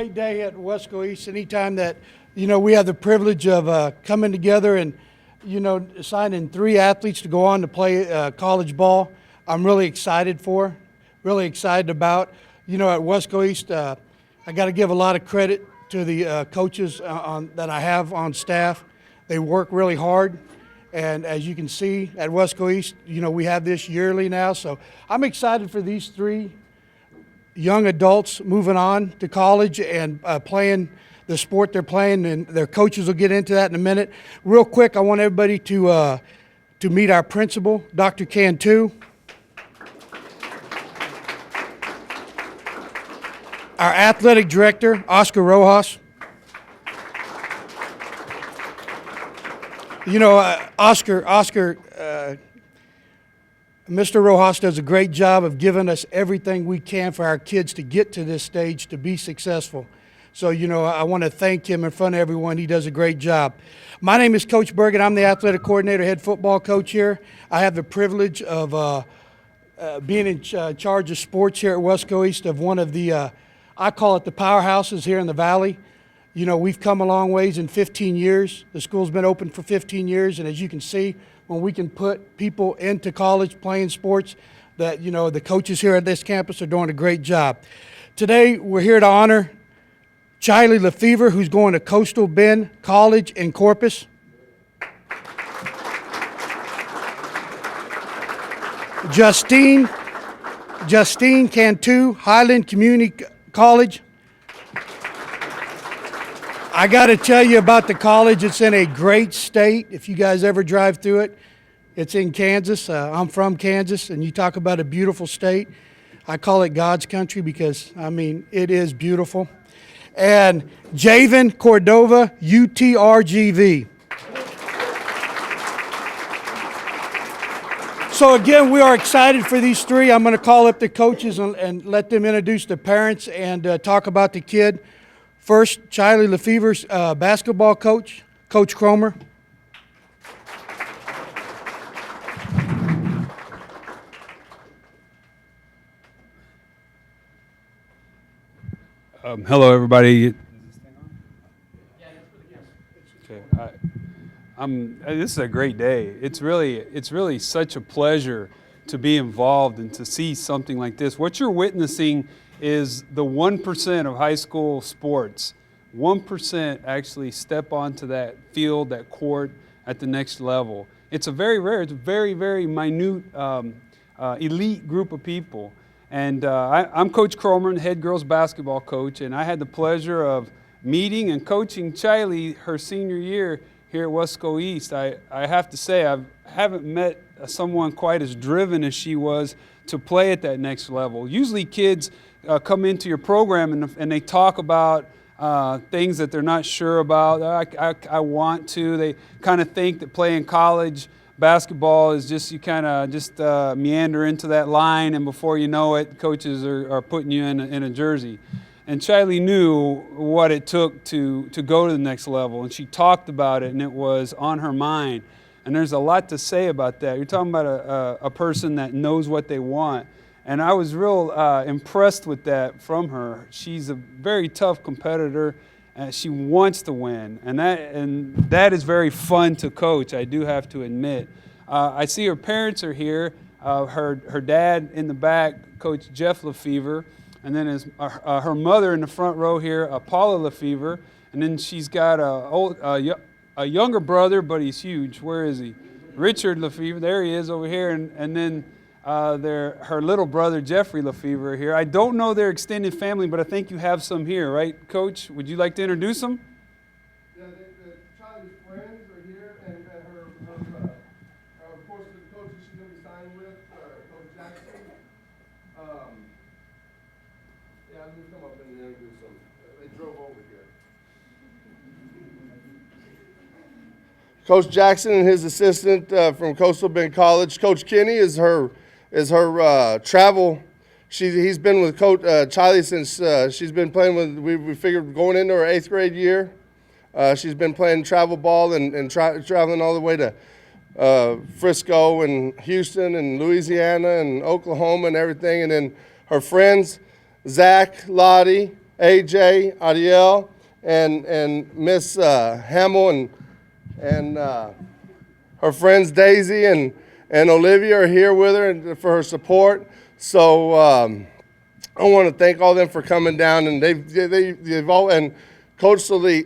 great day at WEHS East. Anytime that, we have the privilege of coming together and, signing 3 athletes to go on to play college ball, I'm really excited for, really excited about. At WEHS East, I got to give a lot of credit to the coaches that I have on staff. They work really hard. And as you can see at WEHS East, we have this yearly now. So I'm excited for these 3 young adults moving on to college and playing the sport they're playing, and their coaches will get into that in a minute. Real quick, I want everybody to meet our principal, Dr. Cantu. Our athletic director, Oscar Rojas. Mr. Rojas does a great job of giving us everything we can for our kids to get to this stage to be successful. So, I want to thank him in front of everyone. He does a great job. My name is Coach Bergen. I'm the athletic coordinator, head football coach here. I have the privilege of being in charge of sports here at WEHS East of one of the, I call it the powerhouses here in the Valley. We've come a long ways in 15 years. The school's been open for 15 years, and as you can see, when we can put people into college playing sports, that, the coaches here at this campus are doing a great job. Today, we're here to honor Charlie Lefevre, who's going to Coastal Bend College in Corpus. Justine Cantu, Highland Community College. I got to tell you about the college. It's in a great state. If you guys ever drive through it, it's in Kansas. I'm from Kansas, and you talk about a beautiful state. I call it God's country because, it is beautiful. And Javen Cordova, UTRGV. So again, we are excited for these 3. I'm going to call up the coaches and let them introduce the parents and talk about the kid. First, Charlie Lefevre's basketball coach, Coach Cromer. Hello, everybody. Okay. This is a great day. It's really such a pleasure to be involved and to see something like this. What you're witnessing is the 1% of high school sports. 1% actually step onto that field, that court at the next level. It's a very rare, it's a very, very minute, elite group of people. And I'm Coach Cromer, the head girls basketball coach, and I had the pleasure of meeting and coaching Charlie her senior year here at WEHS East. I have to say, I haven't met someone quite as driven as she was to play at that next level. Usually kids come into your program and they talk about things that they're not sure about. I want to. They kind of think that playing college basketball is just, you kind of just meander into that line, and before you know it, coaches are putting you in a jersey. And Charlie knew what it took to go to the next level, and she talked about it, and it was on her mind. And there's a lot to say about that. You're talking about a person that knows what they want. And I was real impressed with that from her. She's a very tough competitor. She wants to win, and that is very fun to coach, I do have to admit. I see her parents are here. Her dad in the back, Coach Jeff Lefevre, and then her mother in the front row here, Paula Lefevre, and then she's got a younger brother, but he's huge. Where is he? Richard Lefevre. There he is over here, and then her little brother, Jeffrey Lefevre, here. I don't know their extended family, but I think you have some here, right, Coach? Would you like to introduce them? Yeah, Charlie's friends are here, and her of course, the coaches she's going to be signing with, Coach Jackson. Yeah, I'm going to come up and introduce them. They drove over here. Coach Jackson and his assistant from Coastal Bend College. Coach Kenny is her travel. He's been with Coach Charlie since she's been playing with. We figured going into her 8th grade year. She's been playing travel ball and traveling all the way to Frisco and Houston and Louisiana and Oklahoma and everything. And then her friends, Zach, Lottie, AJ, Ariel, and Miss Hamill and her friends Daisy and Olivia are here with her and for her support. So I want to thank all of them for coming down, and they've all, and Coach Solis,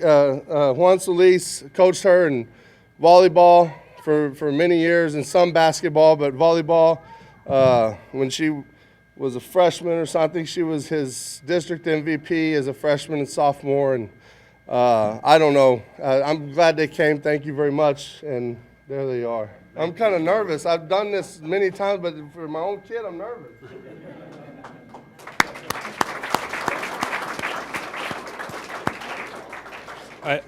Juan Solis coached her in volleyball for many years and some basketball, but volleyball when she was a freshman or something, she was his district MVP as a freshman and sophomore, and I don't know. I'm glad they came. Thank you very much, and there they are. I'm kind of nervous. I've done this many times, but for my own kid, I'm nervous.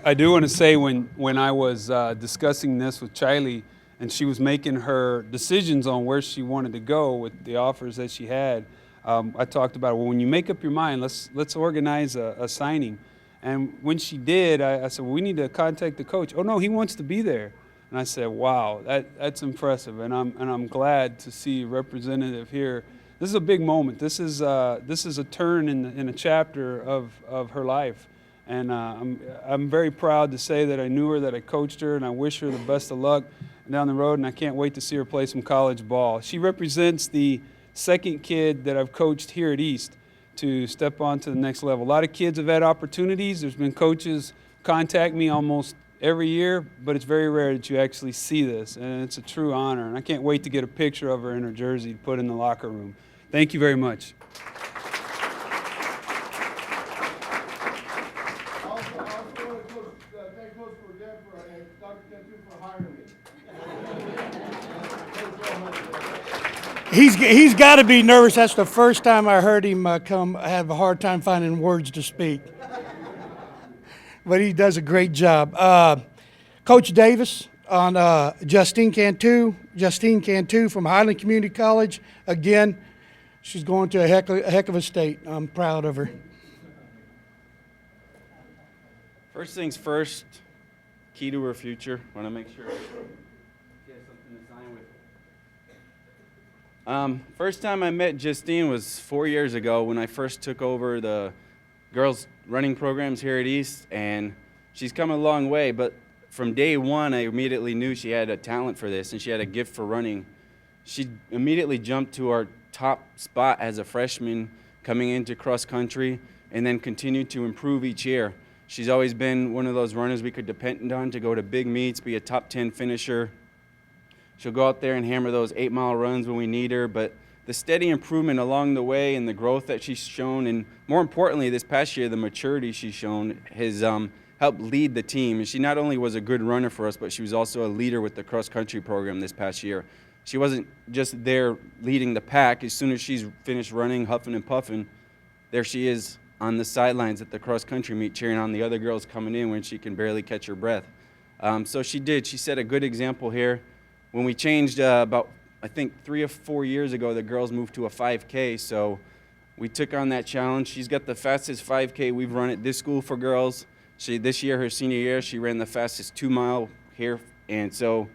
I do want to say when I was discussing this with Charlie and she was making her decisions on where she wanted to go with the offers that she had, I talked about, well, when you make up your mind, let's organize a signing. And when she did, I said, well, we need to contact the coach. Oh, no, he wants to be there. And I said, wow, that's impressive. And I'm glad to see a representative here. This is a big moment. This is a turn in a chapter of her life. And I'm very proud to say that I knew her, that I coached her, and I wish her the best of luck down the road, and I can't wait to see her play some college ball. She represents the second kid that I've coached here at East to step on to the next level. A lot of kids have had opportunities. There's been coaches contact me almost every year, but it's very rare that you actually see this, and it's a true honor. And I can't wait to get a picture of her in her jersey to put in the locker room. Thank you very much. He's got to be nervous. That's the first time I heard him have a hard time finding words to speak. But he does a great job. Coach Davis on Justine Cantu from Highland Community College. Again, she's going to a heck of a state. I'm proud of her. First things first, key to her future. Want to make sure she has something to sign with. First time I met Justine was 4 years ago when I first took over the girls running programs here at East, and she's come a long way, but from day one I immediately knew she had a talent for this and she had a gift for running. She immediately jumped to our top spot as a freshman coming into cross country and then continued to improve each year. She's always been one of those runners we could depend on to go to big meets, be a top 10 finisher. She'll go out there and hammer those 8-mile runs when we need her, but the steady improvement along the way and the growth that she's shown, and more importantly this past year, the maturity she's shown has helped lead the team. And she not only was a good runner for us, but she was also a leader with the cross-country program this past year. She wasn't just there leading the pack. As soon as she's finished running, huffing and puffing, there she is on the sidelines at the cross-country meet cheering on the other girls coming in when she can barely catch her breath. So she set a good example here. When we changed about, I think 3 or 4 years ago, the girls moved to a 5K, so we took on that challenge. She's got the fastest 5K we've run at this school for girls. This year, her senior year, she ran the fastest 2-mile here, and so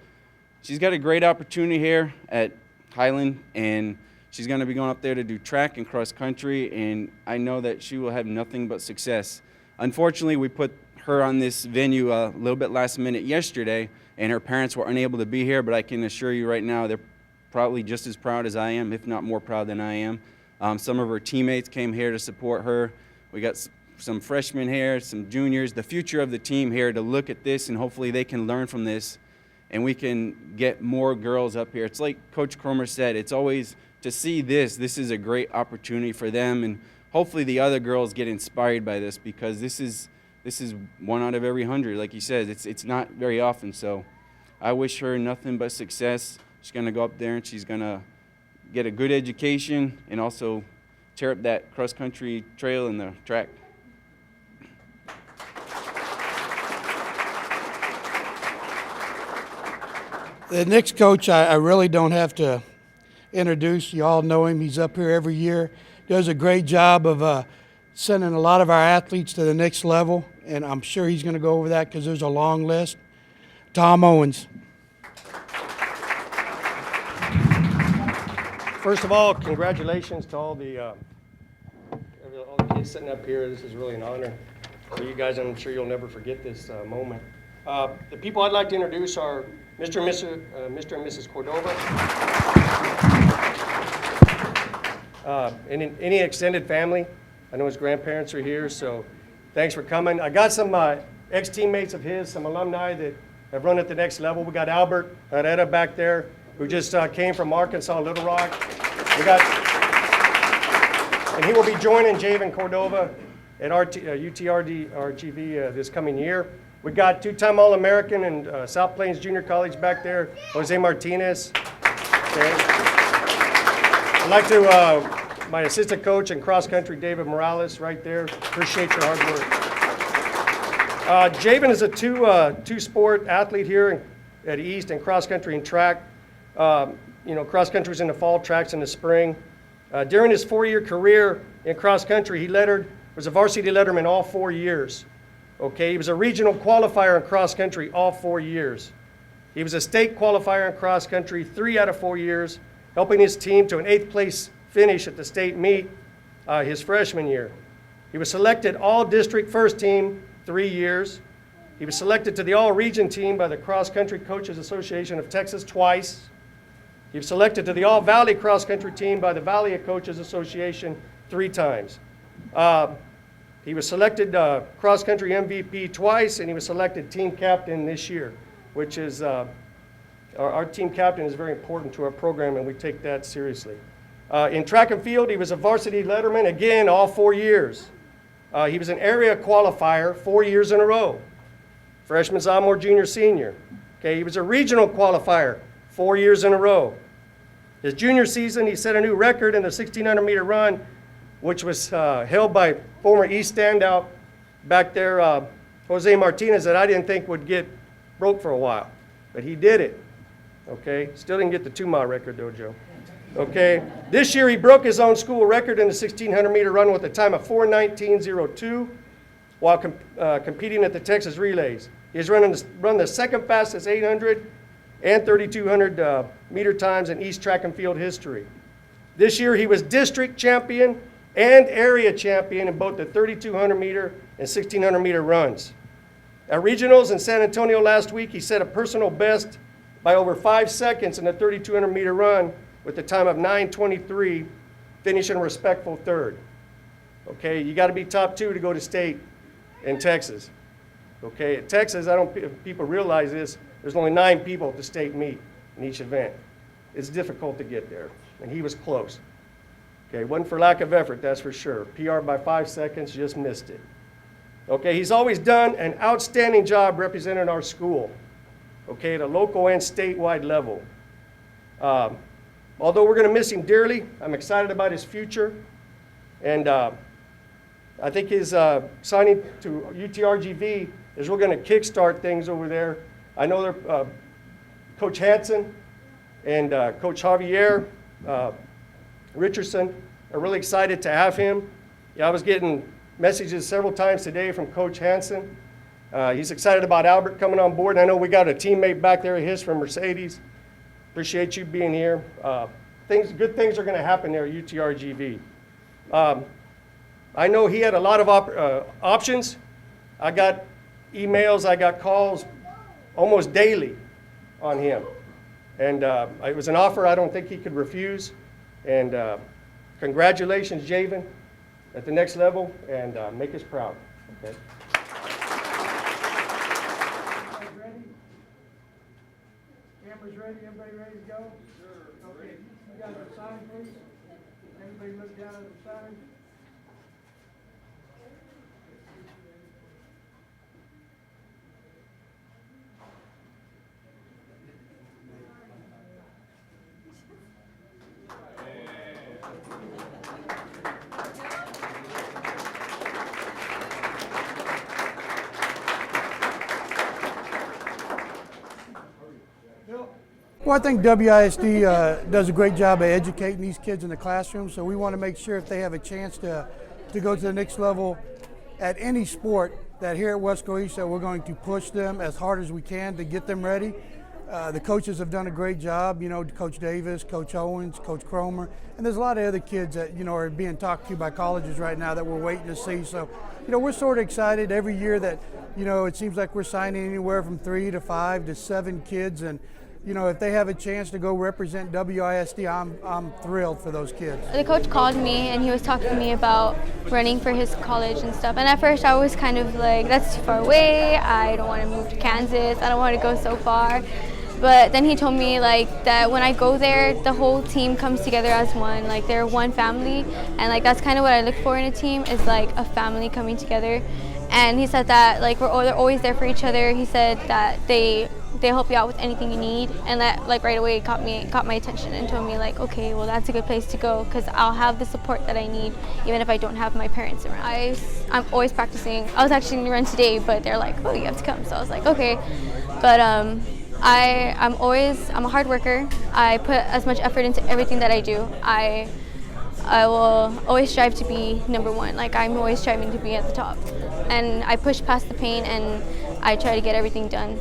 she's got a great opportunity here at Highland, and she's going to be going up there to do track and cross country, and I know that she will have nothing but success. Unfortunately, we put her on this venue a little bit last minute yesterday, and her parents were unable to be here, but I can assure you right now they're probably just as proud as I am, if not more proud than I am. Some of her teammates came here to support her. We got some freshmen here, some juniors, the future of the team here to look at this, and hopefully they can learn from this and we can get more girls up here. It's like Coach Cromer said, it's always to see this is a great opportunity for them, and hopefully the other girls get inspired by this, because this is 1 out of every 100, like he says. It's not very often, so I wish her nothing but success. She's going to go up there and she's going to get a good education and also tear up that cross-country trail and the track. The next coach, I really don't have to introduce. You all know him. He's up here every year. Does a great job of sending a lot of our athletes to the next level, and I'm sure he's going to go over that because there's a long list. Tom Owens. First of all, congratulations to all the all the kids sitting up here, this is really an honor for you guys, and I'm sure you'll never forget this moment. The people I'd like to introduce are Mr. and Mrs. Cordova. Any extended family. I know his grandparents are here, so thanks for coming. I got some ex-teammates of his, some alumni that have run at the next level. We got Albert Herrera back there, who just came from Arkansas, Little Rock. And he will be joining Javen Cordova at UTRGV this coming year. We got two-time All-American and South Plains Junior College back there, Jose Martinez. Okay. I'd like to, my assistant coach in cross country, David Morales, right there. Appreciate your hard work. Javen is a two-sport athlete here at East in cross country and track. Cross country is in the fall, track's in the spring. During his 4-year career in cross country, he was a varsity letterman all 4 years. Okay, he was a regional qualifier in cross country all 4 years. He was a state qualifier in cross country 3 out of 4 years, helping his team to an 8th place finish at the state meet his freshman year. He was selected all district first team 3 years. He was selected to the all region team by the Cross Country Coaches Association of Texas twice. He was selected to the all valley cross country team by the Valley Coaches Association 3 times. He was selected cross country MVP twice, and he was selected team captain this year, which is our team captain is very important to our program, and we take that seriously. In track and field, he was a varsity letterman again all 4 years. He was an area qualifier 4 years in a row. Freshman, sophomore, junior, senior. Okay, he was a regional qualifier 4 years in a row. His junior season, he set a new record in the 1,600-meter run, which was held by former East standout back there, Jose Martinez, that I didn't think would get broke for a while. But he did it. Okay, still didn't get the 2-mile record though, Joe. Okay, this year he broke his own school record in the 1,600-meter run with a time of 4:19.02 while competing at the Texas Relays. He's run the second fastest 800 and 3,200 meter times in East track and field history. This year he was district champion and area champion in both the 3,200 meter and 1,600 meter runs. At regionals in San Antonio last week, he set a personal best by over 5 seconds in the 3,200 meter run with a time of 9:23, finishing a respectful third. Okay, you got to be top 2 to go to state in Texas. Okay, at Texas, I don't if people realize this, there's only 9 people at the state meet in each event. It's difficult to get there, and he was close. Okay, wasn't for lack of effort, that's for sure. PR by 5 seconds, just missed it. Okay, he's always done an outstanding job representing our school, okay, at a local and statewide level. Although we're going to miss him dearly, I'm excited about his future, and I think his signing to UTRGV is really going to kickstart things over there. I know they're Coach Hanson and Coach Javier Richardson are really excited to have him. Yeah, I was getting messages several times today from Coach Hanson. He's excited about Albert coming on board. I know we got a teammate back there of his from Mercedes. Appreciate you being here. Good things are going to happen there at UTRGV. I know he had a lot of options. I got emails, I got calls almost daily on him. And it was an offer I don't think he could refuse. And congratulations, Javen, at the next level, and make us proud. Okay. Ready? Camera's ready? Everybody ready to go? Sure. Okay. You guys are signed, please. Everybody look down at the sign. Well, I think WISD does a great job of educating these kids in the classroom, so we want to make sure if they have a chance to go to the next level at any sport, that here at West KWES that we're going to push them as hard as we can to get them ready. The coaches have done a great job, you know, Coach Davis, Coach Owens, Coach Cromer, and there's a lot of other kids that, you know, are being talked to by colleges right now that we're waiting to see. So, you know, we're sort of excited every year that, you know, it seems like we're signing anywhere from 3 to 5 to 7 kids, and you know, if they have a chance to go represent WISD, I'm thrilled for those kids. The coach called me and he was talking to me about running for his college and stuff. And at first I was kind of like, that's too far away. I don't want to move to Kansas. I don't want to go so far. But then he told me like that when I go there, the whole team comes together as one. Like they're one family, and like that's kind of what I look for in a team, is like a family coming together. And he said that like they're always there for each other. He said that they help you out with anything you need, and that like right away caught my attention and told me like, okay, well that's a good place to go because I'll have the support that I need even if I don't have my parents around. I'm always practicing. I was actually going to run today, but they're like, oh, you have to come. So I was like, okay. But I'm a hard worker. I put as much effort into everything that I do. I will always strive to be number one. Like I'm always striving to be at the top, and I push past the pain and I try to get everything done.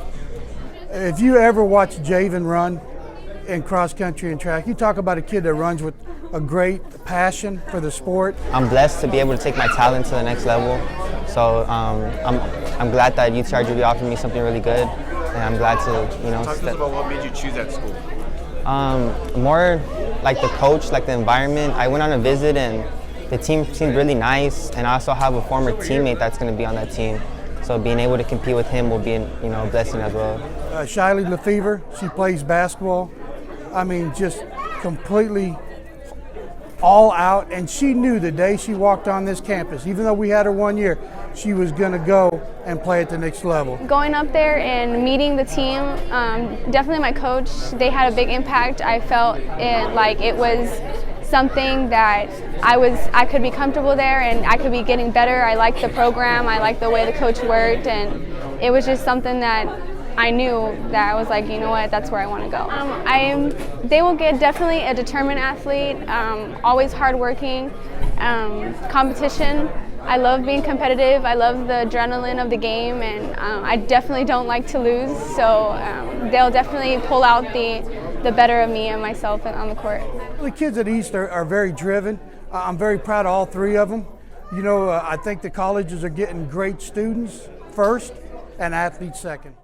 If you ever watch Javen run in cross country and track, you talk about a kid that runs with a great passion for the sport. I'm blessed to be able to take my talent to the next level. So I'm glad that Youth Charger offered me something really good, and I'm glad to, you know. Talk to us about what made you choose that school. More like the coach, like the environment. I went on a visit and the team seemed really nice, and I also have a former teammate that's going to be on that team. So being able to compete with him will be, you know, a blessing as well. Shiley Lefevre, she plays basketball. I mean, just completely all out, and she knew the day she walked on this campus, even though we had her 1 year, she was going to go and play at the next level. Going up there and meeting the team, definitely my coach, they had a big impact. I felt it was something that I could be comfortable there and I could be getting better. I liked the program, I liked the way the coach worked, and it was just something that I knew that I was like, you know what, that's where I want to go. They will get definitely a determined athlete, always hardworking, competition. I love being competitive. I love the adrenaline of the game, and I definitely don't like to lose. So they'll definitely pull out the better of me and myself on the court. The kids at East are very driven. I'm very proud of all 3 of them. You know, I think the colleges are getting great students first and athletes second.